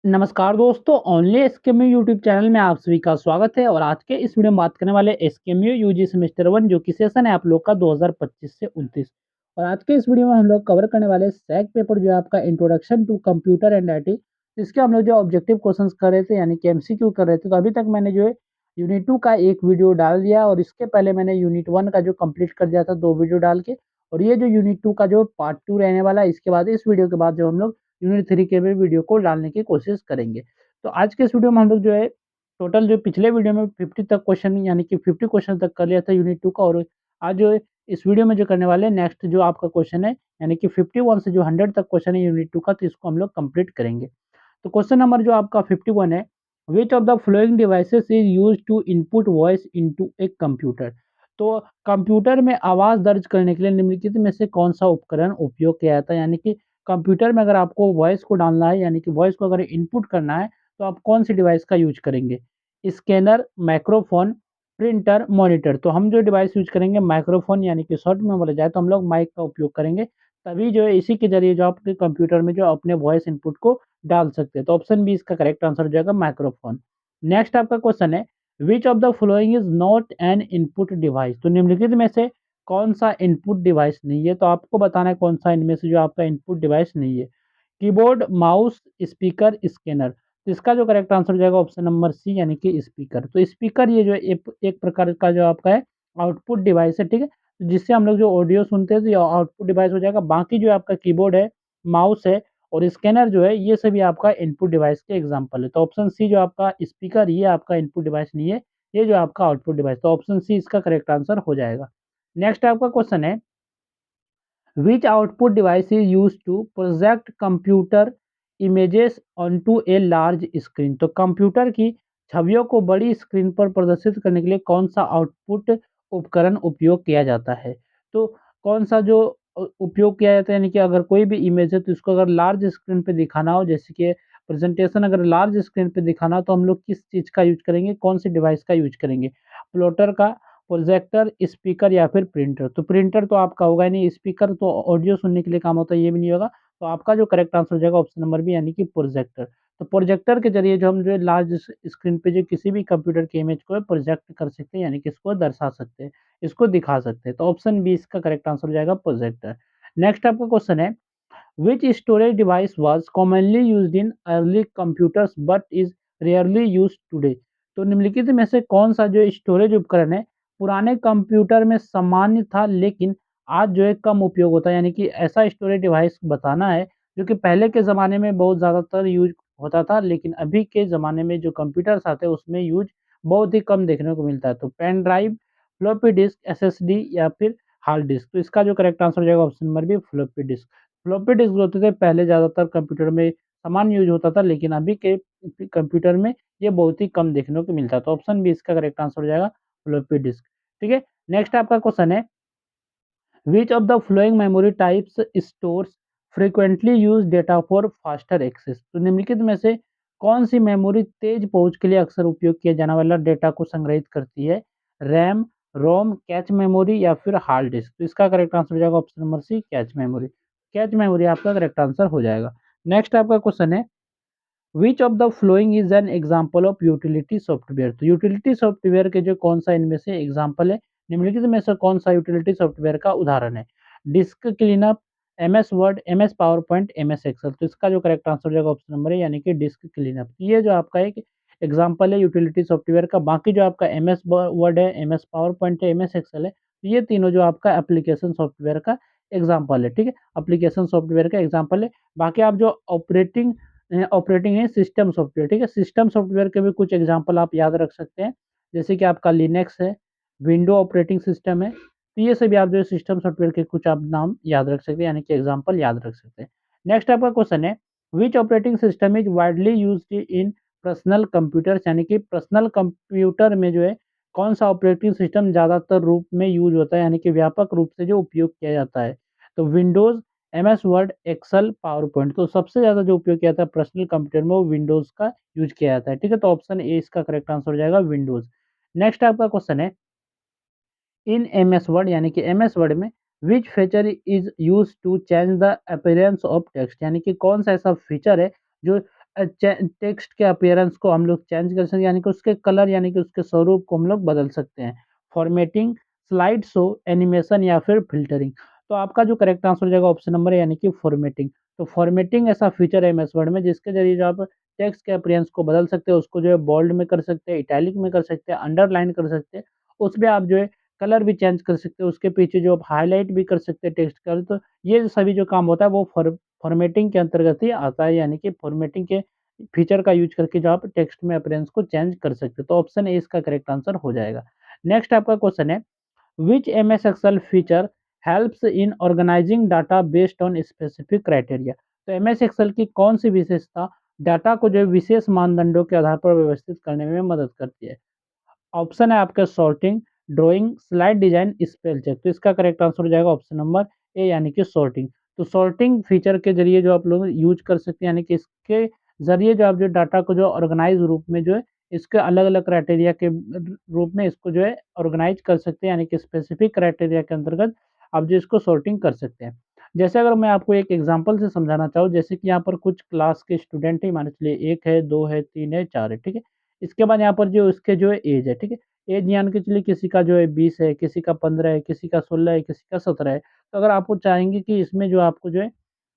नमस्कार दोस्तों, only एसकेएमयू YouTube channel में आप सभी का स्वागत है और आज के इस वीडियो में बात करने वाले एसकेएमयू यूजी सेमेस्टर 1 जो कि सेशन है आप लोग का 2025 से 29। और आज के इस वीडियो में हम लोग कवर करने वाले सैक पेपर जो है आपका introduction to computer and IT. इसके हम लोग जो ऑब्जेक्टिव क्वेश्चंस कर रहे थे यानी कि एमसीक्यू कर रहे थे। तो अभी तक मैंने जो है यूनिट 2 का एक वीडियो डाल दिया और इसके पहले मैंने यूनिट 1 का जो कंप्लीट कर दिया था 2 वीडियो डाल के। और ये जो यूनिट 2 का जो पार्ट 2 रहने वाला है, इसके बाद इस वीडियो के बाद जो हम लोग यूनिट 3 के भी वीडियो को डालने की कोशिश करेंगे। तो आज के इस वीडियो में हम लोग जो है टोटल जो पिछले वीडियो में 50 तक क्वेश्चन यानी कि 50 क्वेश्चन तक कर लिया था यूनिट 2 का। और आज जो है इस वीडियो में जो करने वाले हैं नेक्स्ट जो आपका क्वेश्चन है यानी कि 51 से जो 100 तक क्वेश्चन है यूनिट 2 का, तो इसको हम लोग कंप्लीट करेंगे। तो क्वेश्चन नंबर जो आपका 51 है, which of the following devices is used to input voice into a computer. तो कंप्यूटर में आवाज दर्ज करने के लिए निम्नलिखित में से कौन सा उपकरण उपयोग किया जाता है। यानी कि कंप्यूटर में अगर आपको वॉइस को डालना है यानी कि वॉइस को अगर इनपुट करना है तो आप कौन सी डिवाइस का यूज करेंगे। Scanner, microphone, printer, monitor. तो हम जो डिवाइस यूज करेंगे माइक्रोफोन यानी कि शॉर्ट में बोला जाए तो हम लोग माइक का उपयोग करेंगे। तभी जो है इसी के जरिए जो आपके कंप्यूटर में जो अपने वॉइस इनपुट को डाल सकते हैं। तो ऑप्शन बी इसका करेक्ट आंसर हो जाएगा माइक्रोफोन। नेक्स्ट आपका क्वेश्चन है, which of the following is not an input device. तो निम्नलिखित में से कौन सा इनपुट डिवाइस नहीं है। तो आपको बताना है कौन सा इनमें से जो आपका इनपुट डिवाइस नहीं है। Keyboard, mouse, speaker, scanner. तो इसका जो करेक्ट आंसर हो जाएगा ऑप्शन नंबर सी यानी कि स्पीकर। तो स्पीकर ये जो है एक प्रकार का जो आपका है आउटपुट डिवाइस है, ठीक है। तो जिससे हम लोग जो ऑडियो सुनते हैं तो ये आउटपुट डिवाइस हो जाएगा। बाकी जो आपका कीबोर्ड है, माउस है और स्कैनर जो है ये सभी आपका इनपुट डिवाइस के एग्जांपल है। तो ऑप्शन सी जो आपका स्पीकर ये आपका इनपुट डिवाइस नहीं है, ये जो आपका आउटपुट डिवाइस। तो ऑप्शन सी इसका करेक्ट आंसर हो जाएगा। नेक्स्ट आपका क्वेश्चन है, which output device is used to project computer images onto a large screen। तो कंप्यूटर की छवियों को बड़ी स्क्रीन पर प्रदर्शित करने के लिए कौन सा आउटपुट उपकरण उपयोग किया जाता है। तो कौन सा जो उपयोग किया जाता है यानी कि अगर कोई भी इमेज है तो इसको अगर लार्ज स्क्रीन पे दिखाना हो, जैसे कि प्रेजेंटेशन अगर लार्ज स्क्रीन पे दिखाना हो तो हम लोग किस चीज़ का यूज करेंगे, कौन सी डिवाइस का यूज करेंगे। प्लॉटर का, प्रोजेक्टर, स्पीकर या फिर प्रिंटर। तो प्रिंटर तो आपका होगा ही नहीं, स्पीकर तो ऑडियो सुनने के लिए काम होता है, ये भी नहीं होगा। तो आपका जो करेक्ट आंसर हो जाएगा ऑप्शन नंबर बी यानी कि प्रोजेक्टर। तो प्रोजेक्टर के जरिए जो हम जो है लार्ज स्क्रीन पे जो किसी भी कंप्यूटर की इमेज को प्रोजेक्ट कर सकते हैं यानी कि इसको दर्शा सकते हैं, इसको दिखा सकते हैं। तो ऑप्शन बी इसका करेक्ट आंसर हो जाएगा प्रोजेक्टर। नेक्स्ट आपका क्वेश्चन है, which storage device was commonly used in early computers but is rarely used today। तो निम्नलिखित में से कौन सा जो स्टोरेज उपकरण है पुराने कंप्यूटर में सामान्य था लेकिन आज जो है कम उपयोग होता है। यानी कि ऐसा स्टोरेज डिवाइस बताना है जो कि पहले के ज़माने में बहुत ज़्यादातर यूज होता था लेकिन अभी के ज़माने में जो कंप्यूटर्स आते हैं उसमें यूज बहुत ही कम देखने को मिलता है। तो pen drive, floppy disk, SSD या फिर हार्ड डिस्क। तो इसका जो करेक्ट आंसर हो जाएगा option number B floppy disk. Floppy disk होते थे पहले ज़्यादातर कंप्यूटर में सामान्य यूज होता था लेकिन अभी के कंप्यूटर में ये बहुत ही कम देखने को मिलता है। तो ऑप्शन बी इसका करेक्ट आंसर हो जाएगा फ्लॉपी डिस्क, ठीक है। नेक्स्ट आपका क्वेश्चन है, which of the following memory types stores frequently used data for faster access। तो निम्नलिखित में से कौन सी मेमोरी तेज पहुंच के लिए अक्सर उपयोग किया जाने वाला डेटा को संग्रहित करती है। रैम, रोम, कैच मेमोरी या फिर हार्ड डिस्क। तो इसका करेक्ट आंसर हो जाएगा option number C cache memory. Cache memory आपका करेक्ट आंसर हो जाएगा। नेक्स्ट आपका क्वेश्चन है, which of the following is an example of utility software. तो यूटिलिटी सॉफ्टवेयर के जो कौन सा इनमें से एग्जाम्पल है, निम्नलिखित में से कौन सा यूटिलिटी सॉफ्टवेयर का उदाहरण है। Disk cleanup, MS Word, MS PowerPoint, MS Excel. तो इसका जो करेक्ट आंसर हो जाएगा ऑप्शन नंबर है यानी कि डिस्क क्लीनअप। ये जो आपका एक एग्जाम्पल है यूटिलिटी सॉफ्टवेयर का। बाकी जो आपका एमएस वर्ड है, एमएस पावर पॉइंट है, एमएस एक्सेल है, तो ये तीनों जो आपका एप्लीकेशन सॉफ्टवेयर का एग्जाम्पल है, ठीक है। एप्लीकेशन सॉफ्टवेयर का एग्जाम्पल है। बाकी आप जो ऑपरेटिंग है सिस्टम सॉफ्टवेयर, ठीक है। सिस्टम सॉफ्टवेयर के भी कुछ एग्जांपल आप याद रख सकते हैं, जैसे कि आपका लिनक्स है, विंडो ऑपरेटिंग सिस्टम है। तो ये सभी आप जो सिस्टम सॉफ्टवेयर के कुछ आप नाम याद रख सकते हैं यानी कि एग्जांपल याद रख सकते हैं। नेक्स्ट आपका क्वेश्चन है, which operating system is widely used in personal computers. यानी कि पर्सनल कंप्यूटर में जो है कौन सा ऑपरेटिंग सिस्टम ज़्यादातर रूप में यूज होता है यानी कि व्यापक रूप से जो उपयोग किया जाता है। तो Windows, MS Word, Excel, PowerPoint. तो सबसे ज़्यादा जो उपयोग किया जाता है पर्सनल कंप्यूटर में वो विंडोज़ का यूज किया जाता है, ठीक है। तो ऑप्शन ए इसका करेक्ट आंसर हो जाएगा विंडोज़। नेक्स्ट आपका क्वेश्चन है, इन एमएस वर्ड यानी कि एमएस वर्ड में which feature is use to change the appearance of text. यानी कि कौन सा ऐसा फीचर है जो टेक्स्ट के अपीयरेंस को हम लोग चेंज कर सकते हैं, यानी कि उसके कलर यानी कि उसके स्वरूप को हम लोग बदल सकते हैं। फॉर्मेटिंग, स्लाइड शो, एनिमेशन या फिर फ़िल्टरिंग। तो आपका जो करेक्ट आंसर हो जाएगा ऑप्शन नंबर ए यानी कि फॉर्मेटिंग। तो फॉर्मेटिंग ऐसा फीचर है एमएस वर्ड में जिसके ज़रिए जो आप टेक्स्ट के अपीयरेंस को बदल सकते हैं, उसको जो है बोल्ड में कर सकते हैं, इटैलिक में कर सकते हैं, अंडरलाइन कर सकते हैं। उसमें आप जो है कलर भी चेंज कर सकते हैं, उसके पीछे जो आप हाइलाइट भी कर सकते हैं टेक्स्ट का। तो ये सभी जो काम होता है वो फॉर्मेटिंग के अंतर्गत ही आता है, यानी कि फॉर्मेटिंग के फीचर का यूज़ करके जो आप टेक्स्ट में अपीयरेंस को चेंज कर सकते हो। तो ऑप्शन ए इसका करेक्ट आंसर हो जाएगा। नेक्स्ट आपका क्वेश्चन है, which MS Excel feature helps in organising data based on specific criteria. तो एमएस एक्सेल की कौन सी विशेषता डाटा को जो है विशेष मानदंडों के आधार पर व्यवस्थित करने में मदद करती है? ऑप्शन है आपका sorting, drawing, slide design, spell check. तो इसका करेक्ट आंसर हो जाएगा ऑप्शन नंबर ए यानी कि सॉर्टिंग। तो सॉर्टिंग फीचर के ज़रिए जो आप लोग यूज़ कर सकते हैं, यानी कि इसके ज़रिए जो आप जो डाटा को जो ऑर्गेनाइज़ रूप में जो है इसके अलग-अलग क्राइटेरिया के रूप में इसको जो है ऑर्गेनाइज़ कर सकते हैं, यानी कि स्पेसिफिक क्राइटेरिया के अंतर्गत आप जो इसको सॉर्टिंग कर सकते हैं। जैसे अगर मैं आपको एक एग्ज़ाम्पल से समझाना चाहूँ, जैसे कि यहाँ पर कुछ क्लास के स्टूडेंट हैं, मान के चलिए 1 है, 2 है, 3 है, 4 है, ठीक है? इसके बाद यहाँ पर जो उसके जो है एज है, ठीक है? एज मान के चलिए किसी का जो है 20 है, किसी का 15 है, किसी का 16 है, किसी का 17 है। तो अगर आपको चाहेंगे कि इसमें जो आपको जो है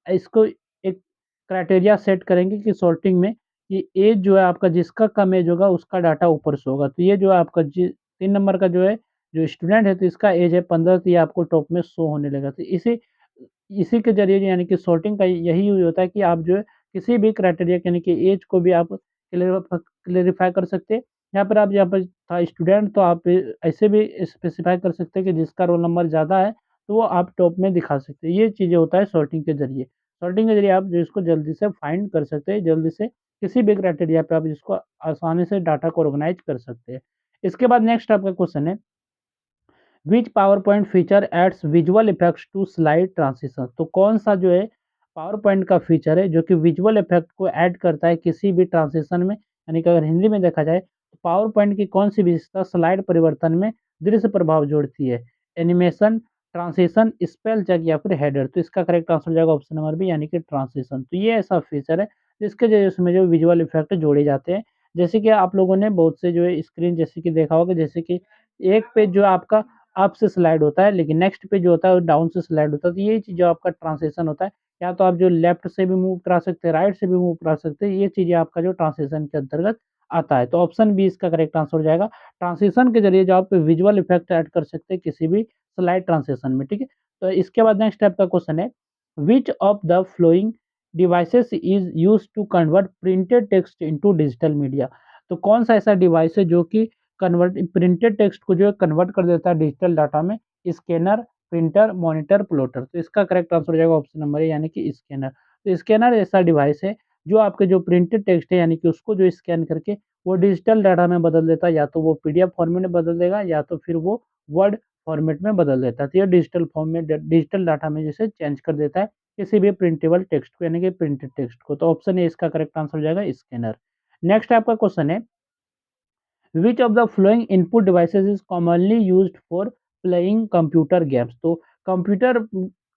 इसको एक क्राइटेरिया सेट करेंगे कि सॉर्टिंग में कि एज जो है आपका जिसका कम एज होगा उसका डाटा ऊपर शो होगा। तो ये जो है आपका 3 नंबर का जो है जो स्टूडेंट है तो इसका एज है 15, तो ये आपको टॉप में शो होने लगेगा। तो इसी इसी के ज़रिए यानी कि सॉर्टिंग का यही यूज़ होता है कि आप जो है किसी भी क्राइटेरिया यानी कि एज को भी आप क्लेरिफ़ाई कर सकते हैं। यहाँ पर था स्टूडेंट, तो आप ऐसे भी स्पेसिफ़ाई कर सकते हैं कि जिसका रोल नंबर ज़्यादा है, तो वो आप टॉप में दिखा सकते हैं। ये चीज़ें होता है सॉर्टिंग के ज़रिए। सॉर्टिंग के ज़रिए आप जो इसको जल्दी से फाइंड कर सकते हैं, जल्दी से किसी भी क्राइटेरिया पे आप इसको आसानी से डाटा को ऑर्गेनाइज़ कर सकते हैं। इसके बाद नेक्स्ट आपका क्वेश्चन है, which PowerPoint feature adds visual effects to slide transition. तो कौन सा जो है पावर पॉइंट का फीचर है जो कि विजुअल इफेक्ट को ऐड करता है किसी भी ट्रांजिशन में, यानी कि अगर हिंदी में देखा जाए तो पावर पॉइंट की कौन सी विशेषता स्लाइड परिवर्तन में दृश्य प्रभाव जोड़ती है? एनिमेशन, ट्रांजिशन, स्पेल चेक या फिर हेडर। तो इसका करेक्ट आंसर हो जाएगा ऑप्शन नंबर बी यानी कि ट्रांजिशन। तो ये ऐसा फीचर है जिसके जरिए उसमें जो विजुअल इफेक्ट जोड़े जाते हैं। जैसे कि आप लोगों ने बहुत से जो है स्क्रीन जैसे कि देखा होगा, जैसे कि एक पेज जो आपका अप से स्लाइड होता है, लेकिन नेक्स्ट पे जो होता है वो डाउन से स्लाइड होता है। तो ये चीज़ जो आपका ट्रांज़िशन होता है, या तो आप जो लेफ्ट से भी मूव करा सकते हैं, राइट से भी मूव करा सकते हैं। ये चीज़ें आपका जो ट्रांज़िशन के अंतर्गत आता है। तो ऑप्शन बी इसका करेक्ट आंसर हो जाएगा। ट्रांज़िशन के ज़रिए जो आप विजुअल इफ़ेक्ट ऐड कर सकते हैं किसी भी स्लाइड ट्रांज़िशन में, ठीक है? तो इसके बाद नेक्स्ट आपका क्वेश्चन है, which of the following devices is used to convert printed text into digital media. तो कौन-सा ऐसा डिवाइस है जो कि कन्वर्ट प्रिंटेड टेक्स्ट को जो है कन्वर्ट कर देता है डिजिटल डाटा में? Scanner, printer, monitor, plotter. तो इसका करेक्ट आंसर हो जाएगा ऑप्शन नंबर ए यानी कि स्कैनर। तो स्कैनर ऐसा डिवाइस है जो आपके जो प्रिंटेड टेक्स्ट है यानी कि उसको जो स्कैन करके वो डिजिटल डाटा में बदल देता है, या तो वो पीडीएफ फॉर्मेट में बदल देगा या तो फिर वो वर्ड फॉर्मेट में बदल देता है। तो ये डिजिटल फॉर्म में डिजिटल डाटा में जैसे चेंज कर देता है किसी भी प्रिंटेबल टेक्स्ट को, यानी कि प्रिंटेड टेक्स्ट को। तो ऑप्शन ए इसका करेक्ट आंसर हो जाएगा स्कैनर। नेक्स्ट आपका क्वेश्चन है, which of the following input devices is commonly used for playing computer games। तो कंप्यूटर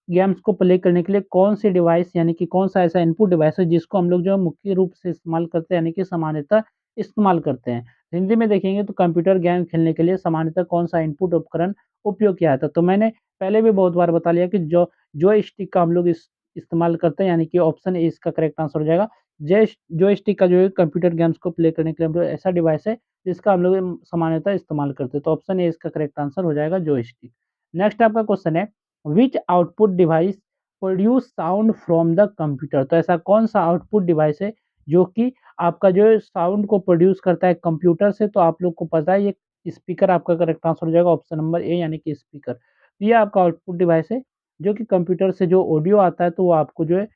गेम्स को प्ले करने के लिए कौन सी डिवाइस यानी कि कौन सा ऐसा इनपुट डिवाइस है जिसको हम लोग जो है मुख्य रूप से इस्तेमाल करते हैं, यानी कि सामान्यतः इस्तेमाल करते हैं? हिंदी में देखेंगे तो कंप्यूटर गेम खेलने के लिए सामान्यतः कौन सा इनपुट उपकरण उपयोग किया जाता है? तो मैंने पहले भी बहुत बार बता लिया कि जो स्टिक का हम लोग इस्तेमाल करते हैं, यानी कि ऑप्शन ए इसका करेक्ट आंसर हो जाएगा। जो स्टिक का जो है कंप्यूटर गेम्स को प्ले करने के लिए हम लोग ऐसा डिवाइस है जिसका हम लोग सामान्यतः इस्तेमाल करते हैं। तो ऑप्शन ए इसका करेक्ट आंसर हो जाएगा जॉयस्टिक। नेक्स्ट आपका क्वेश्चन है, which output device produce sound from the computer. तो ऐसा कौन सा आउटपुट डिवाइस है जो कि आपका जो है साउंड को प्रोड्यूस करता है कंप्यूटर से? तो आप लोग को पता है ये स्पीकर आपका करेक्ट आंसर हो जाएगा ऑप्शन नंबर ए यानी कि स्पीकर। तो ये आपका आउटपुट डिवाइस है जो कि कंप्यूटर से जो ऑडियो आता है तो वो आपको जो है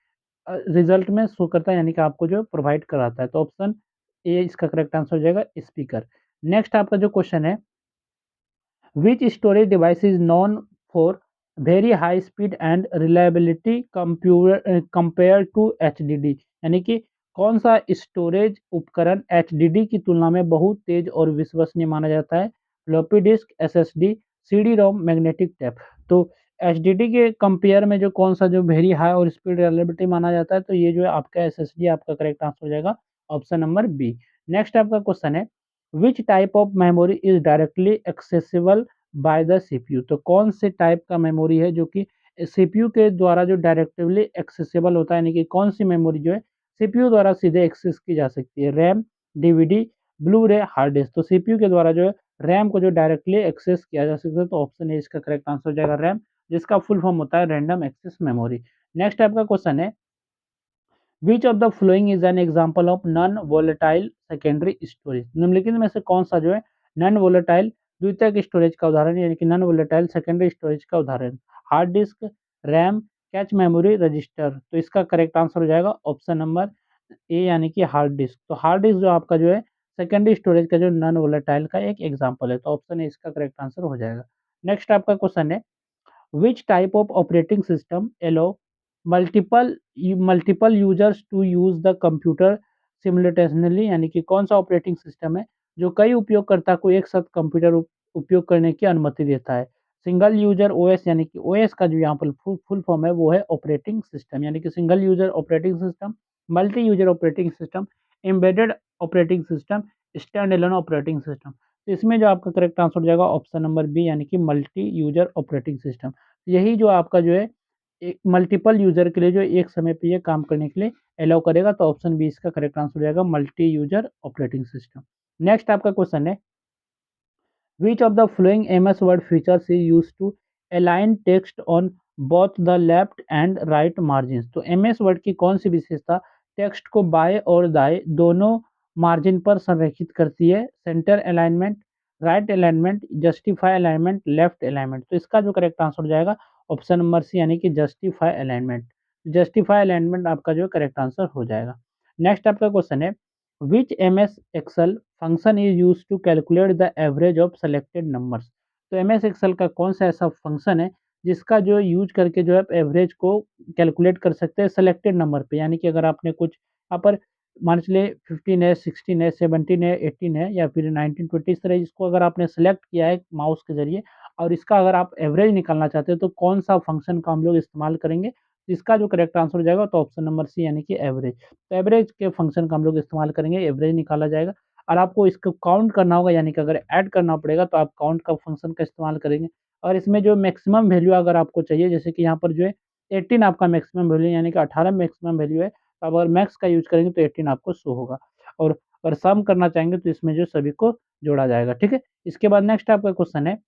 रिजल्ट में शो करता है, यानी कि आपको जो प्रोवाइड कराता है। तो ऑप्शन ए इसका करेक्ट आंसर हो जाएगा स्पीकर। नेक्स्ट आपका जो क्वेश्चन है, which storage device is known for very high speed and reliability compare to HDD. यानी कि कौन सा स्टोरेज उपकरण एचडीडी की तुलना में बहुत तेज और विश्वसनीय माना जाता है? Floppy disk, SSD, CD ROM, magnetic tape. तो एचडीडी के कंपेयर में जो कौन-सा जो वेरी हाई और स्पीड रिलायबिलिटी माना जाता है, तो ये जो है आपका एसएसडी आपका करेक्ट आंसर हो जाएगा ऑप्शन नंबर बी। नेक्स्ट आपका क्वेश्चन है, which type of memory is directly accessible by the CPU? तो कौन से टाइप का मेमोरी है जो कि सीपीयू के द्वारा जो डायरेक्टली एक्सेसिबल होता है, यानी कि कौन सी मेमोरी जो है सीपीयू द्वारा सीधे एक्सेस की जा सकती है? RAM, DVD, Blu-ray, hard disk. तो सीपीयू के द्वारा जो है रैम को जो डायरेक्टली एक्सेस किया जा सकता है, तो ऑप्शन ए इसका करेक्ट आंसर हो जाएगा रैम, जिसका फुल फॉर्म होता है रैंडम एक्सेस मेमोरी। नेक्स्ट आपका क्वेश्चन है, which of the following is an example of non volatile secondary storage? निम्नलिखित में से कौन सा जो है नॉन वोलेटाइल द्वितीयक स्टोरेज का उदाहरण, यानी कि नॉन वोलेटाइल सेकेंडरी स्टोरेज का उदाहरण? Hard disk, RAM, cache memory, register. तो इसका करेक्ट आंसर हो जाएगा ऑप्शन नंबर ए, यानी कि हार्ड डिस्क। तो हार्ड डिस्क जो आपका जो है सेकेंडरी स्टोरेज का जो नॉन वोलेटाइल का एक एग्जाम्पल है, तो ऑप्शन ए इसका करेक्ट आंसर हो जाएगा। नेक्स्ट आपका क्वेश्चन है, which type of operating system allow multiple users to use the computer simultaneously? यानी कि कौन सा ऑपरेटिंग सिस्टम है जो कई उपयोगकर्ता को एक साथ कंप्यूटर उपयोग करने की अनुमति देता है? सिंगल यूजर ओएस, यानी कि ओएस का जो यहाँ पर फुल फॉर्म है वो है ऑपरेटिंग सिस्टम, यानी कि single user operating system, multi user operating system, embedded operating system, stand alone operating system. तो इसमें जो आपका करेक्ट आंसर हो जाएगा ऑप्शन नंबर बी, यानी कि मल्टी यूजर ऑपरेटिंग सिस्टम। यही जो आपका जो है एक मल्टीपल यूज़र के लिए जो एक समय पे ये काम करने के लिए अलाउ करेगा, तो ऑप्शन बी इसका करेक्ट आंसर हो जाएगा multi user operating system. Next आपका क्वेश्चन है, which of the following MS Word features is used to align text on both the left and right margins? तो MS Word की कौन सी विशेषता text को बाएं और दाएं दोनों मार्जिन पर संरेखित करती है? Centre alignment, right alignment, justify alignment, left alignment. तो इसका जो करेक्ट आंसर हो जाएगा ऑप्शन नंबर सी, यानी कि जस्टिफाई अलाइनमेंट। जस्टिफाई अलाइनमेंट आपका जो करेक्ट आंसर हो जाएगा। नेक्स्ट आपका क्वेश्चन है, which MS Excel function is used to calculate the average of selected numbers? तो MS Excel का कौन सा ऐसा फंक्शन है जिसका जो यूज करके जो है एवरेज को कैलकुलेट कर सकते हैं सेलेक्टेड नंबर पे? यानी कि अगर आपने कुछ यहाँ पर मान चलिए 15 है, 16 है, 17 है, 18 है या फिर 19, 20, इस तरह इसको अगर आपने सेलेक्ट किया है माउस के जरिए और इसका अगर आप एवरेज निकालना चाहते हो, तो कौन सा फंक्शन का हम लोग इस्तेमाल करेंगे? इसका जो करेक्ट आंसर हो जाएगा तो ऑप्शन नंबर सी, यानी कि एवरेज। तो एवरेज के फंक्शन का हम लोग इस्तेमाल करेंगे, एवरेज निकाला जाएगा और आपको इसको काउंट करना होगा, यानी कि अगर ऐड करना पड़ेगा तो आप काउंट का फंक्शन का इस्तेमाल करेंगे। और इसमें जो मैक्सिमम वैल्यू अगर आपको चाहिए, जैसे कि यहाँ पर जो है 18 आपका मैक्सिमम वैल्यू, यानी कि 18 मैक्सिमम वैल्यू है, तो अगर मैक्स का यूज करेंगे तो 18 आपको शो होगा। और अगर सम करना चाहेंगे तो इसमें जो सभी को जोड़ा जाएगा, ठीक है। इसके बाद नेक्स्ट आपका क्वेश्चन है,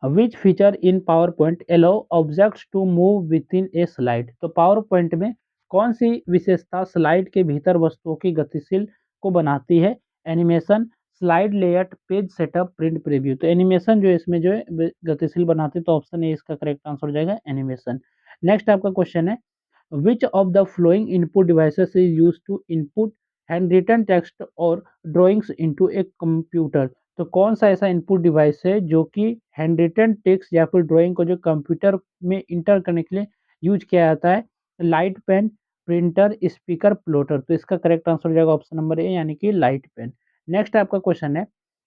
which feature in PowerPoint allow objects to move within a slide? तो पावर पॉइंट में कौन सी विशेषता स्लाइड के भीतर वस्तुओं की गतिशील को बनाती है? Animation, slide layout, page setup, print preview. तो एनिमेशन जो है इसमें जो है गतिशील बनाती है, तो ऑप्शन ए इसका करेक्ट आंसर हो जाएगा एनिमेशन। नेक्स्ट आपका क्वेश्चन है, which of the following input devices is used to input handwritten text और drawings into a computer? तो कौन सा ऐसा इनपुट डिवाइस है जो कि हैंड-रिटन टेक्स्ट या फिर ड्राइंग को जो कंप्यूटर में इंटर करने के लिए यूज किया जाता है? Light pen, printer, speaker, plotter. तो इसका करेक्ट आंसर हो जाएगा ऑप्शन नंबर ए, यानी कि लाइट पेन। नेक्स्ट आपका क्वेश्चन है,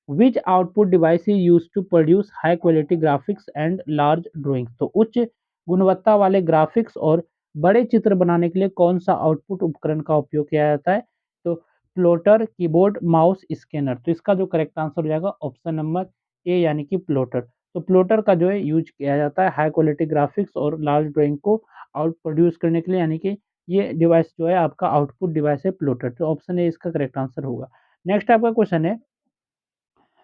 which output device is use to produce high quality graphics and large drawing? तो उच्च गुणवत्ता वाले ग्राफिक्स और बड़े चित्र बनाने के लिए कौन सा आउटपुट उपकरण का उपयोग किया जाता है? तो प्लॉटर, कीबोर्ड, माउस, स्कैनर। तो इसका जो करेक्ट आंसर हो जाएगा ऑप्शन नंबर ए, यानी कि प्लॉटर। तो प्लॉटर का जो है यूज किया जाता है हाई क्वालिटी ग्राफिक्स और लार्ज ड्राइंग को आउट प्रोड्यूस करने के लिए, यानी कि ये डिवाइस जो है आपका आउटपुट डिवाइस है प्लॉटर। तो ऑप्शन ए इसका करेक्ट आंसर होगा। नेक्स्ट आपका क्वेश्चन है,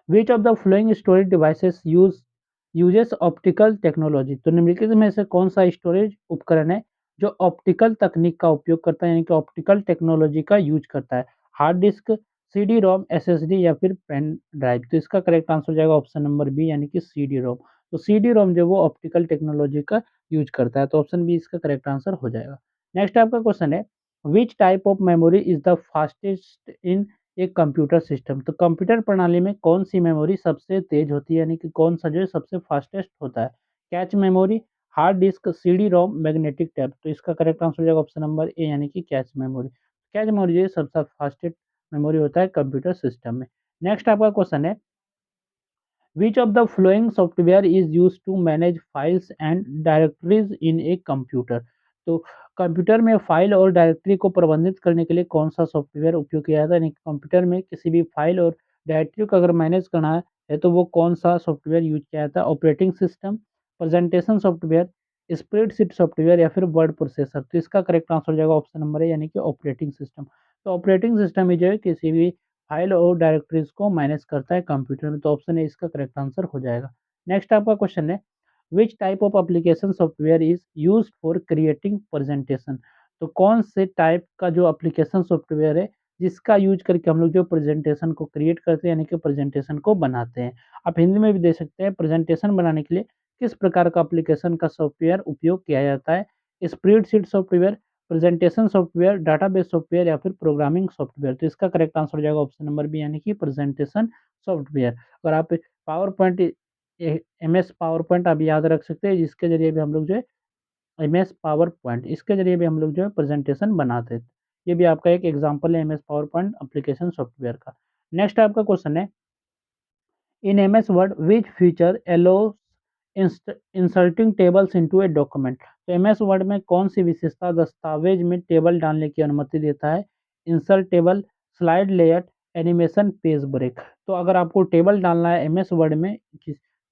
which of the flowing storage devices uses optical technology? तो निम्नलिखित में से कौन सा स्टोरेज उपकरण है जो ऑप्टिकल तकनीक का उपयोग करता है, यानी कि ऑप्टिकल टेक्नोलॉजी का यूज करता है? Hard disk, CD ROM, SSD या फिर पेन ड्राइव। तो इसका करेक्ट आंसर हो जाएगा ऑप्शन नंबर बी, यानी कि सीडी रोम। तो सीडी रोम जो वो ऑप्टिकल टेक्नोलॉजी का यूज करता है, तो ऑप्शन बी इसका करेक्ट आंसर हो जाएगा। नेक्स्ट आपका क्वेश्चन है, which type of memory is the fastest in एक कंप्यूटर सिस्टम? तो कंप्यूटर प्रणाली में कौन सी मेमोरी सबसे तेज होती है, यानी कि कौन सा जो है सबसे फास्टेस्ट होता है? Cache memory, hard disk, CD ROM, magnetic tap. तो इसका करेक्ट आंसर हो जाएगा ऑप्शन नंबर ए, यानी कि कैच मेमोरी। कैच मेमोरी जो है सबसे फास्टेस्ट मेमोरी होता है कंप्यूटर सिस्टम में। नेक्स्ट आपका क्वेश्चन है, which of the following software is use to manage files and directories in a computer. तो कंप्यूटर में फाइल और डायरेक्टरी को प्रबंधित करने के लिए कौन सा सॉफ्टवेयर उपयोग किया जाता है, यानी कंप्यूटर में किसी भी फाइल और डायरेक्टरी को अगर मैनेज करना है तो वो कौन सा सॉफ्टवेयर यूज किया जाता है। Operating system, presentation software, spreadsheet software या फिर वर्ड प्रोसेसर। तो इसका करेक्ट आंसर हो जाएगा ऑप्शन नंबर है, यानी कि ऑपरेटिंग सिस्टम। तो ऑपरेटिंग सिस्टम ही जो है किसी भी फाइल और डायरेक्टरीज को मैनेज करता है कंप्यूटर में। तो ऑप्शन ए इसका करेक्ट आंसर हो जाएगा। नेक्स्ट आपका क्वेश्चन है, which type of application software is used for creating presentation. तो कौन से टाइप का जो एप्लीकेशन सॉफ्टवेयर है जिसका यूज करके हम लोग जो प्रेजेंटेशन को क्रिएट करते हैं, यानी कि प्रेजेंटेशन को बनाते हैं। आप हिंदी में भी दे सकते हैं, प्रेजेंटेशन बनाने के लिए किस प्रकार का एप्लीकेशन का सॉफ्टवेयर उपयोग किया जाता है। Spreadsheet software, presentation software, database software या फिर प्रोग्रामिंग सॉफ्टवेयर। तो इसका करेक्ट आंसर हो जाएगा ऑप्शन नंबर बी, यानी कि प्रेजेंटेशन सॉफ्टवेयर। अगर आप PowerPoint, M S PowerPoint आप याद रख सकते हैं, जिसके जरिए भी हम लोग जो है एम एस पावर पॉइंट, इसके जरिए भी हम लोग जो है प्रेजेंटेशन बनाते थे। ये भी आपका एक एग्जाम्पल है M S PowerPoint application software का। नेक्स्ट आपका क्वेश्चन है, in MS Word, which feature allows inserting tables into a document। तो MS Word में कौन सी विशेषता दस्तावेज में टेबल डालने की अनुमति देता है। Insert table, slide layout, animation, page break. तो अगर आपको टेबल डालना है MS Word में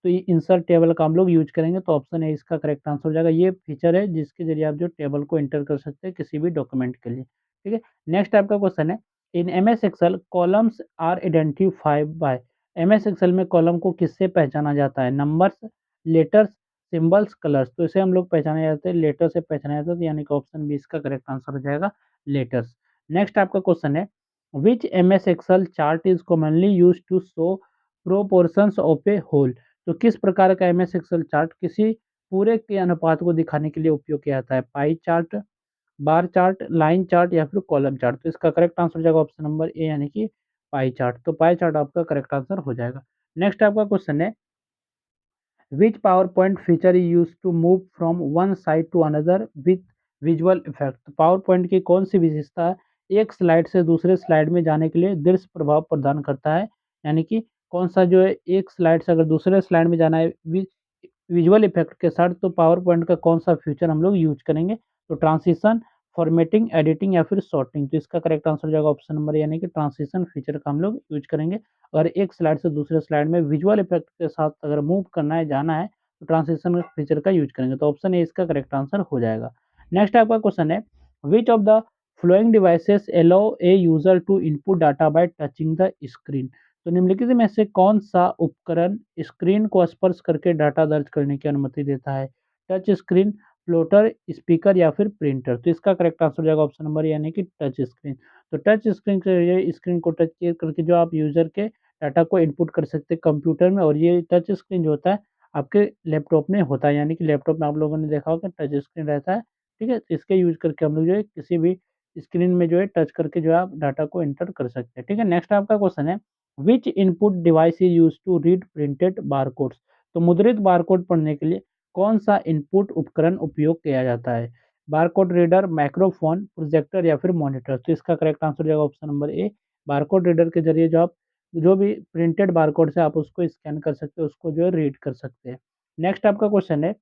तो ये इंसर्ट टेबल का हम लोग यूज करेंगे। तो ऑप्शन है इसका करेक्ट आंसर हो जाएगा। ये फीचर है जिसके जरिए आप जो टेबल को इंटर कर सकते हैं किसी भी डॉक्यूमेंट के लिए। ठीक है। नेक्स्ट आपका क्वेश्चन है, in MS Excel columns are identified by. MS Excel में कॉलम को किससे पहचाना जाता है। Numbers, letters, symbols, colours. तो इसे हम लोग पहचाने जाते हैं, लेटर से पहचाना जाता है, यानी कि ऑप्शन बी इसका करेक्ट आंसर हो जाएगा, लेटर्स। नेक्स्ट आपका क्वेश्चन है, which MS Excel chart is commonly use to show proportions of a whole. तो किस प्रकार का MS एक्सेल चार्ट किसी पूरे के अनुपात को दिखाने के लिए उपयोग किया जाता है। Pie chart, bar chart, line chart या फिर कॉलम चार्ट। तो इसका करेक्ट आंसर हो जाएगा ऑप्शन नंबर ए, यानी कि पाई चार्ट। तो पाई चार्ट आपका करेक्ट आंसर हो जाएगा। नेक्स्ट आपका क्वेश्चन है, which PowerPoint feature is use to move from one side to another with visual effect. PowerPoint की कौन सी विशेषता एक स्लाइड से दूसरे स्लाइड में जाने के लिए दृश्य प्रभाव प्रदान करता है। यानी कि कौन सा जो है एक स्लाइड से अगर दूसरे स्लाइड में जाना है विजुअल इफेक्ट के साथ, तो पावर पॉइंट का कौन सा फीचर हम लोग यूज करेंगे। तो ट्रांसिशन, फॉर्मेटिंग, एडिटिंग या फिर सॉर्टिंग। तो इसका करेक्ट आंसर हो जाएगा ऑप्शन नंबर, यानी कि ट्रांसिशन फीचर का हम लोग यूज करेंगे। अगर एक स्लाइड से दूसरे स्लाइड में विजुअल इफेक्ट के साथ अगर मूव करना है, जाना है, तो ट्रांसिशन फीचर का यूज करेंगे। तो ऑप्शन ए इसका करेक्ट आंसर हो जाएगा। नेक्स्ट आपका क्वेश्चन है, which of the following devices allow a user to input data by touching the screen. तो निम्नलिखित में से कौन सा उपकरण स्क्रीन को स्पर्श करके डाटा दर्ज करने की अनुमति देता है। टच स्क्रीन, फ्लोटर, स्पीकर या फिर प्रिंटर। तो इसका करेक्ट आंसर हो जाएगा ऑप्शन नंबर, यानी कि टच स्क्रीन। तो टच स्क्रीन के जरिए स्क्रीन को टच करके जो आप यूजर के डाटा को इनपुट कर सकते हैं कंप्यूटर में। और ये टच स्क्रीन जो होता है आपके लैपटॉप में होता है, यानी कि लैपटॉप में आप लोगों ने देखा होगा टच स्क्रीन रहता है। ठीक है। तो इसके यूज करके हम लोग जो है किसी भी स्क्रीन में जो है टच करके जो है आप डाटा को एंटर कर सकते हैं। ठीक है। नेक्स्ट आपका क्वेश्चन है, which input device is use to read printed barcodes. तो मुद्रित बारकोड पढ़ने के लिए कौन सा इनपुट उपकरण उपयोग किया जाता है। बारकोड रीडर, माइक्रोफोन, प्रोजेक्टर या फिर मॉनिटर। तो इसका करेक्ट आंसर हो जाएगा ऑप्शन नंबर ए, बारकोड रीडर के जरिए जो आप जो भी प्रिंटेड बारकोड से आप उसको स्कैन कर सकते हो, उसको जो है रीड कर सकते हैं। नेक्स्ट आपका क्वेश्चन है,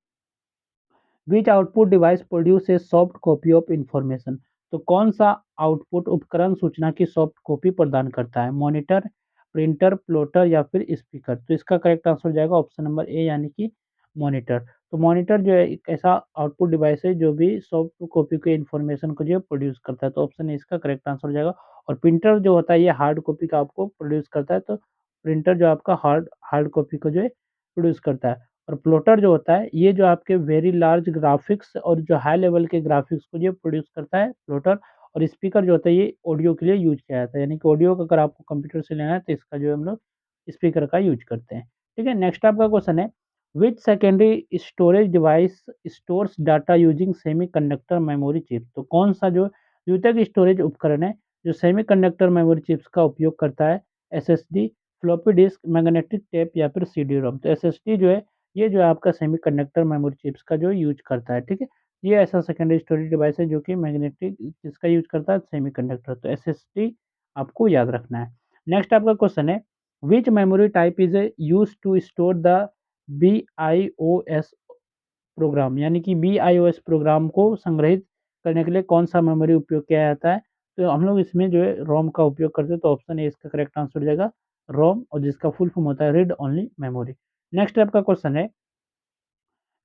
which output device produce a soft copy of information. तो कौन सा आउटपुट उपकरण सूचना की सॉफ्ट कॉपी प्रदान करता है। मॉनिटर, प्रिंटर, प्लॉटर या फिर स्पीकर। तो इसका करेक्ट आंसर हो जाएगा ऑप्शन नंबर ए, यानी कि मॉनिटर। तो मॉनिटर जो है एक ऐसा आउटपुट डिवाइस है जो भी सॉफ्ट कॉपी के इन्फॉर्मेशन को जो है प्रोड्यूस करता है। तो ऑप्शन ए इसका करेक्ट आंसर हो जाएगा। और प्रिंटर जो होता है ये हार्ड कॉपी का आपको प्रोड्यूस करता है। तो प्रिंटर जो आपका हार्ड हार्ड कॉपी को जो है प्रोड्यूस करता है। और प्लॉटर जो होता है ये जो आपके वेरी लार्ज ग्राफिक्स और जो हाई लेवल के ग्राफिक्स को जो प्रोड्यूस करता है प्लॉटर। और स्पीकर जो होता है ये ऑडियो के लिए यूज किया जाता है, यानी कि ऑडियो को अगर आपको कंप्यूटर से लेना है तो इसका जो है हम लोग स्पीकर का यूज करते हैं। ठीक है। नेक्स्ट आपका क्वेश्चन है, which secondary storage device stores data using semi conductor memory chip. तो कौन सा जो द्वितीयक स्टोरेज उपकरण है जो सेमी कंडक्टर मेमोरी चिप्स का उपयोग करता है। SSD, floppy disk, magnetic tape या फिर CD-ROM। तो SSD जो है ये जो है आपका सेमीकंडक्टर मेमोरी चिप्स का जो यूज करता है। ठीक है। ये ऐसा सेकेंडरी स्टोरेज डिवाइस है जो कि मैग्नेटिक जिसका यूज करता है सेमीकंडक्टर। तो SSD आपको याद रखना है। नेक्स्ट आपका क्वेश्चन है, which memory type is use to store the BIOS program, यानी कि BIOS प्रोग्राम को संग्रहित करने के लिए कौन सा मेमोरी उपयोग किया जाता है? तो हम लोग इसमें जो है रोम का उपयोग करते हैं, तो ऑप्शन ए इसका करेक्ट आंसर हो जाएगा रोम, और जिसका फुल फॉर्म होता है रीड ओनली मेमोरी। नेक्स्ट आपका क्वेश्चन है,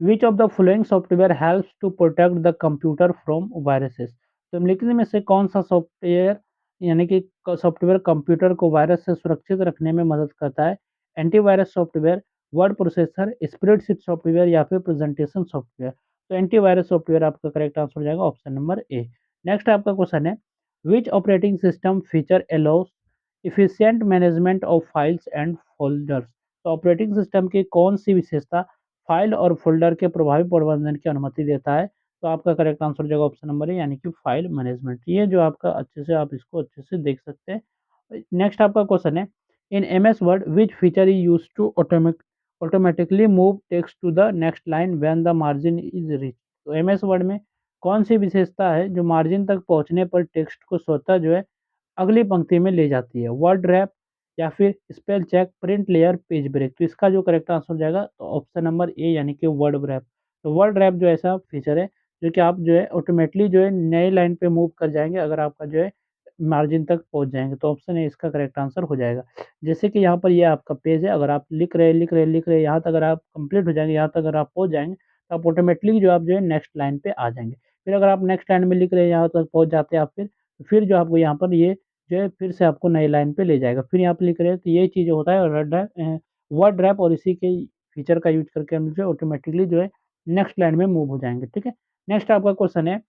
which of the following software helps to protect the computer from viruses? तो निम्नलिखित में से कौन सा सॉफ्टवेयर, यानी कि सॉफ्टवेयर कंप्यूटर को वायरस से सुरक्षित रखने में मदद करता है? Antivirus software, word processor, spreadsheet software या फिर प्रेजेंटेशन सॉफ्टवेयर? तो एंटीवायरस सॉफ्टवेयर आपका करेक्ट आंसर हो जाएगा ऑप्शन नंबर ए। नेक्स्ट आपका क्वेश्चन है, which operating system feature allows efficient management of files and folders? तो ऑपरेटिंग सिस्टम की कौन सी विशेषता फाइल और फ़ोल्डर के प्रभावी प्रबंधन की अनुमति देता है? तो आपका करेक्ट आंसर हो जाएगा ऑप्शन नंबर ए, यानी कि फाइल मैनेजमेंट। ये जो आपका अच्छे से आप इसको अच्छे से देख सकते हैं। नेक्स्ट आपका क्वेश्चन है, in MS Word which feature is used to automatically move text to the next line when the margin is reach? तो MS वर्ड में कौन सी विशेषता है जो मार्जिन तक पहुंचने पर टेक्स्ट को स्वतः जो है अगली पंक्ति में ले जाती है? वर्ड रैप या फिर spell check, print layer, page break? तो इसका जो करेक्ट आंसर हो जाएगा तो ऑप्शन नंबर ए, यानी कि वर्ड रैप। तो वर्ड रैप जो ऐसा फीचर है जो कि आप जो है ऑटोमेटिकली जो है नए लाइन पे मूव कर जाएंगे अगर आपका जो है मार्जिन तक पहुंच जाएंगे, तो ऑप्शन ए इसका करेक्ट आंसर हो जाएगा। जैसे कि यहाँ पर ये आपका पेज है, अगर आप लिख रहे यहाँ तक अगर आप कंप्लीट हो जाएंगे, यहाँ तक अगर आप पहुंच जाएंगे तो आप ऑटोमेटिकली जो आप जो है नेक्स्ट लाइन पे आ जाएंगे। फिर अगर आप नेक्स्ट लाइन में लिख रहे हैं यहाँ तक पहुंच जाते हैं आप, फिर जो आपको यहाँ पर ये जो है फिर से आपको नई लाइन पे ले जाएगा। फिर यहाँ पे लिख रहे हैं तो ये चीज़ होता है वर्ड रैप, और इसी के फीचर का यूज़ करके हम जो है ऑटोमेटिकली जो है नेक्स्ट लाइन में मूव हो जाएँगे, ठीक है। नेक्स्ट आपका क्वेश्चन है,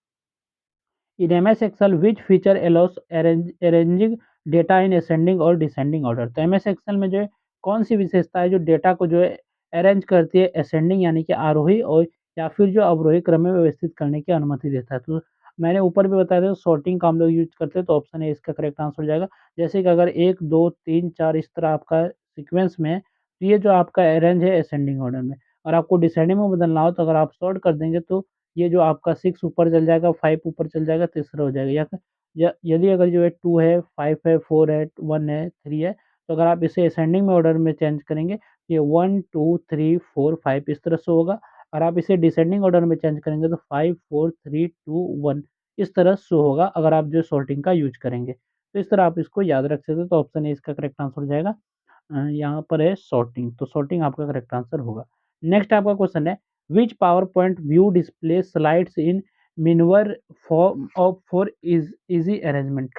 in MS Excel which feature allows arranging data in ascending और डिसेंडिंग ऑर्डर? तो MS एक्सेल में जो है कौन सी विशेषता है जो डेटा को जो है अरेंज करती है असेंडिंग, यानी कि आरोही, और या फिर जो अवरोही क्रम में व्यवस्थित करने की अनुमति देता है? तो मैंने ऊपर भी बताया था सॉर्टिंग का हम लोग यूज़ करते हैं, तो ऑप्शन ए इसका करेक्ट आंसर हो जाएगा। जैसे कि अगर 1, 2, 3, 4 इस तरह आपका सीक्वेंस में है, तो ये जो आपका अरेंज है असेंडिंग ऑर्डर में, और आपको डिसेंडिंग में बदलना हो तो अगर आप सॉर्ट कर देंगे तो ये जो आपका 6 ऊपर चल जाएगा, 5 ऊपर चल जाएगा, तीसरा हो जाएगा, या यदि अगर जो है 2 है, 5 है, 4 है, 1 है, 3 है, तो अगर आप इसे असेंडिंग में ऑर्डर में चेंज करेंगे, ये 1, 2, 3, 4, 5 इस तरह से होगा। और आप इसे डिसेंडिंग ऑर्डर में चेंज करेंगे तो 5, 4, 3, 2, 1 इस तरह शो होगा अगर आप जो सॉर्टिंग का यूज़ करेंगे। तो इस तरह आप इसको याद रख सकते हो, तो ऑप्शन ए इसका करेक्ट आंसर हो जाएगा। यहाँ पर है सॉर्टिंग, तो सॉर्टिंग आपका करेक्ट आंसर होगा। नेक्स्ट आपका क्वेश्चन है, which power point view display slides in manual form of for easy arrangement?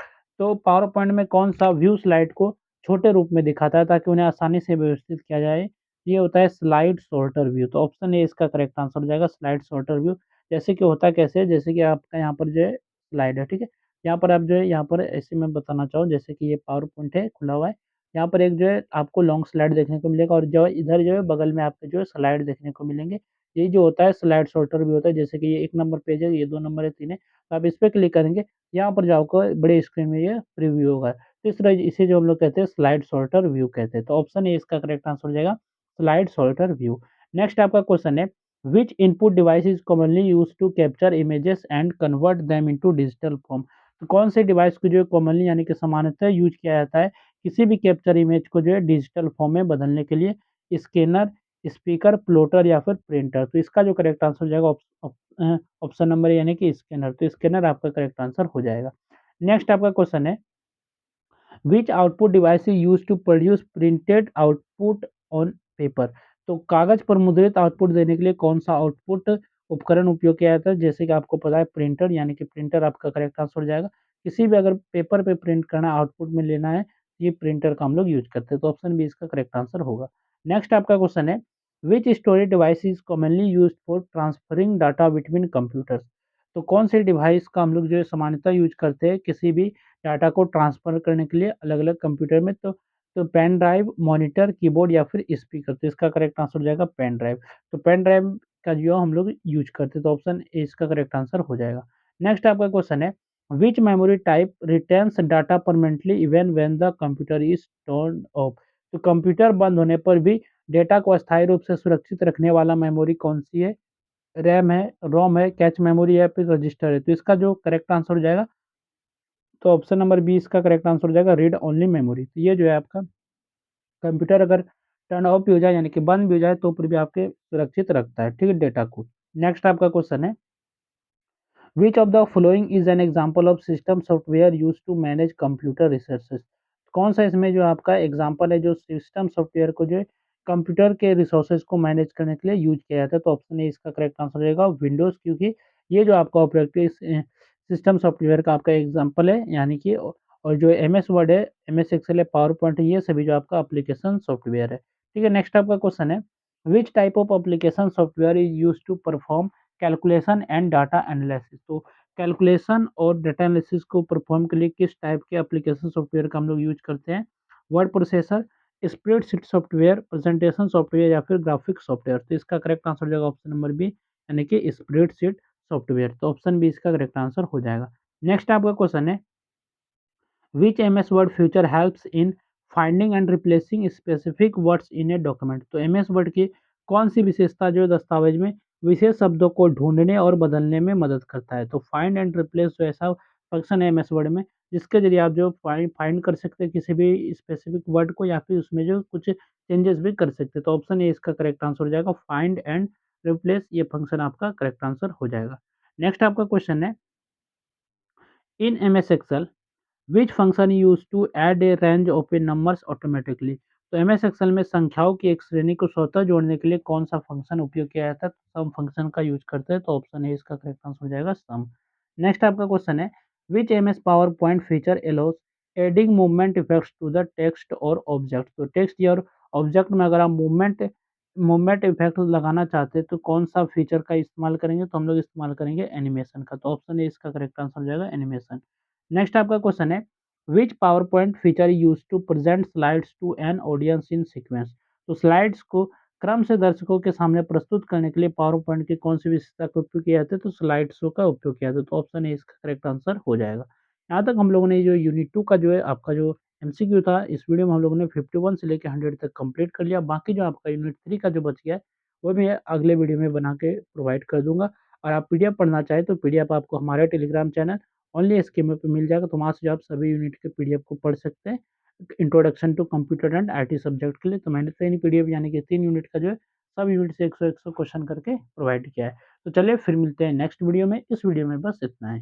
तो पावर पॉइंट में कौन सा व्यू स्लाइड को छोटे रूप में दिखाता है ताकि उन्हें आसानी से व्यवस्थित किया जाए? ये होता है स्लाइड सॉर्टर व्यू, तो ऑप्शन ए इसका करेक्ट आंसर हो जाएगा स्लाइड सॉर्टर व्यू। जैसे कि होता कैसे है, जैसे कि आपका यहाँ पर जो है स्लाइड है, ठीक है। यहाँ पर आप जो है यहाँ पर ऐसे मैं बताना चाहूँ, जैसे कि ये पावर पॉइंट है खुला हुआ है, यहाँ पर एक जो है आपको लॉन्ग स्लाइड देखने को मिलेगा, और जो इधर जो है बगल में आपके जो है स्लाइड देखने को मिलेंगे। ये जो होता है स्लाइड सॉर्टर भी होता है, जैसे कि ये 1 नंबर पेज है, ये 2 नंबर है, 3 है, तो आप इस पे क्लिक करेंगे, यहाँ पर जो आपको बड़े स्क्रीन में ये प्रीव्यू होगा। तो इस तरह इसे जो हम लोग कहते हैं स्लाइड सॉर्टर व्यू कहते हैं, तो ऑप्शन ए इसका करेक्ट आंसर हो जाएगा स्लाइड सॉर्टर व्यू। नेक्स्ट आपका क्वेश्चन है, which input device is commonly used to capture images and convert them into digital form? तो कौन से डिवाइस को जो है कॉमनली, यानी कि सामान्यतः यूज़ किया जाता है किसी भी कैप्चर इमेज को जो है डिजिटल फॉर्म में बदलने के लिए? स्कैनर, स्पीकर, प्लॉटर या फिर प्रिंटर? तो इसका जो करेक्ट आंसर हो जाएगा ऑप्शन नंबर ए, यानी कि स्कैनर, तो स्कैनर आपका करेक्ट आंसर हो जाएगा। नेक्स्ट आपका क्वेश्चन है, which output device is used to produce printed output on paper? तो कागज पर मुद्रित आउटपुट देने के लिए कौन सा आउटपुट उपकरण उपयोग किया जाता है? जैसे कि आपको पता है प्रिंटर, यानी कि प्रिंटर आपका करेक्ट आंसर हो जाएगा। किसी भी अगर पेपर पे प्रिंट करना है, आउटपुट में लेना है, ये प्रिंटर का हम लोग यूज करते हैं, तो ऑप्शन बी इसका करेक्ट आंसर होगा। नेक्स्ट आपका क्वेश्चन है, which storage device is commonly used for transferring data between computers? तो कौन से डिवाइस का हम लोग जो है सामान्यतः यूज करते हैं किसी भी डाटा को ट्रांसफ़र करने के लिए अलग-अलग कंप्यूटर में? तो पेन ड्राइव, मॉनिटर, कीबोर्ड या फिर स्पीकर? तो इसका करेक्ट आंसर हो जाएगा पेन ड्राइव। तो पेन ड्राइव का जो हम लोग यूज़ करते हैं, तो ऑप्शन ए इसका करेक्ट आंसर हो जाएगा। नेक्स्ट आपका क्वेश्चन है, which memory type retains data permanently even when the computer is turned of? तो कंप्यूटर बंद होने पर भी डेटा को अस्थायी रूप से सुरक्षित रखने वाला मेमोरी कौन-सी है? रैम है, रोम है, कैच मेमोरी है या फिर रजिस्टर है? तो इसका जो करेक्ट आंसर हो जाएगा, तो ऑप्शन नंबर बी इसका करेक्ट आंसर हो जाएगा रीड ओनली मेमोरी। तो ये जो है आपका कंप्यूटर अगर टर्न ऑफ भी हो जाए यानी कि बंद भी हो जाए तो फिर भी आपके सुरक्षित रखता है, ठीक है, डेटा को। नेक्स्ट आपका क्वेश्चन है, which of the following is an example of system software used to manage computer resources? कौन सा इसमें जो आपका एग्जांपल है जो सिस्टम सॉफ्टवेयर को जो है कंप्यूटर के रिसोर्सेज को मैनेज करने के लिए यूज किया जाता है? तो ऑप्शन ए इसका करेक्ट आंसर रहेगा विंडोज, क्योंकि ये जो आपका ऑपरेटिंग सिस्टम सॉफ्टवेयर का आपका एग्जांपल है, यानी कि और जो एम एस वर्ड है, एम एस एक्सेल है, पावर पॉइंट है, ये सभी जो आपका एप्लीकेशन सॉफ्टवेयर है, ठीक है। नेक्स्ट आपका क्वेश्चन है, which type of application software is use to perform calculation and data analysis? तो कैलकुलेशन और डाटा एनालिसिस को परफॉर्म के लिए किस टाइप के एप्लीकेशन सॉफ्टवेयर का हम लोग यूज करते हैं? Word processor, spreadsheet software, presentation software या फिर ग्राफिक सॉफ्टवेयर? तो इसका करेक्ट आंसर हो जाएगा ऑप्शन नंबर बी, यानी कि स्प्रेडशीट सॉफ्टवेयर। तो ऑप्शन बी इसका करेक्ट आंसर हो जाएगा। नेक्स्ट आपका क्वेश्चन है, which MS Word feature helps in finding and replacing specific words in a document? तो एमएस वर्ड की कौन सी विशेषता जो दस्तावेज में विशेष शब्दों को ढूंढने और बदलने में मदद करता है? तो फाइंड एंड रिप्लेस जो ऐसा फंक्शन है एमएस वर्ड में जिसके जरिए आप जो फाइंड कर सकते हैं किसी भी स्पेसिफिक वर्ड को, या फिर उसमें जो कुछ चेंजेस भी कर सकते हैं। तो ऑप्शन ए इसका करेक्ट आंसर हो जाएगा, फाइंड एंड रिप्लेस ये फंक्शन आपका करेक्ट आंसर हो जाएगा। नेक्स्ट आपका क्वेश्चन है, in MS Excel which function use to add a range of a numbers automatically? तो एमएस एक्सेल में संख्याओं की एक श्रेणी को स्वतः जोड़ने के लिए कौन सा फंक्शन उपयोग किया जाता है? सम फंक्शन का यूज करते हैं, तो ऑप्शन है इसका करेक्ट आंसर हो जाएगा सम। नेक्स्ट आपका क्वेश्चन है, which MS PowerPoint feature allows adding movement effects to the text और ऑब्जेक्ट? तो टेक्स्ट या ऑब्जेक्ट में अगर आप मूवमेंट मूवमेंट इफेक्ट लगाना चाहते हैं तो कौन सा फीचर का इस्तेमाल करेंगे? तो हम लोग इस्तेमाल करेंगे एनिमेशन का। तो ऑप्शन है इसका करेक्ट आंसर हो जाएगा एनिमेशन। नेक्स्ट आपका क्वेश्चन है, which PowerPoint feature use to present slides to an audience in sequence? तो स्लाइड्स को क्रम से दर्शकों के सामने प्रस्तुत करने के लिए पावर पॉइंट की कौन सी विशेषता का उपयोग किया जाता है? तो स्लाइड शो का उपयोग किया जाता है। तो ऑप्शन है इसका करेक्ट आंसर हो जाएगा। यहाँ तक हम लोगों ने जो यूनिट 2 का जो है आपका जो एमसीक्यू था, इस वीडियो में हम लोगों ने 51 से लेके 100 तक कंप्लीट कर लिया। बाकी जो आपका यूनिट 3 का जो बच गया है, वो मैं अगले वीडियो में बना के प्रोवाइड कर दूँगा। और आप पीडीएफ पढ़ना चाहें तो पीडीएफ आपको हमारे टेलीग्राम चैनल ओनली एसकेएमए पे मिल जाएगा, तो वहाँ से जो आप सभी यूनिट के पीडीएफ को पढ़ सकते हैं, introduction to computer and IT subject के लिए। तो मैंने 3 पीडीएफ यानी कि 3 यूनिट का जो है, सब यूनिट से 100-100 क्वेश्चन करके प्रोवाइड किया है। तो चलिए फिर मिलते हैं नेक्स्ट वीडियो में। इस वीडियो में बस इतना ही।